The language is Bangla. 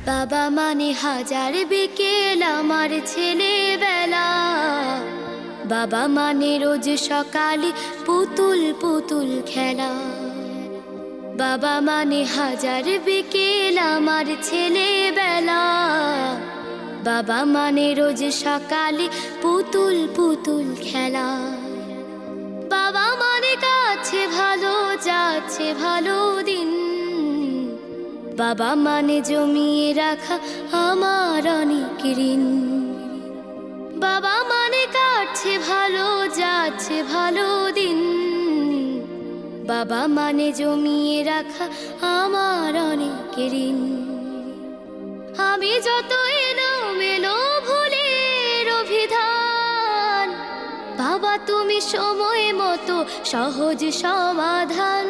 বাবা মানে হাজার বিকেল আমার ছেলেবেলা। বাবা মানে রোজ সকালে পুতুল পুতুল খেলা। বাবা মানে হাজার বিকেল আমার ছেলেবেলা। বাবা মানে রোজ সকালে পুতুল পুতুল খেলা। বাবা মানে কাছে ভালো যাচ্ছে ভালো দিন। বাবা মানে জমিয়ে রাখা আমার অনেক ঋণ। বাবা মানে কাটছে ভালো যাচ্ছে ভালো দিন। বাবা মানে জমিয়ে রাখা আমার অনেক ঋণ। আমি যত এলোমেলো ভুলের অভিধান, বাবা তুমি সময় মতো সহজ সমাধান।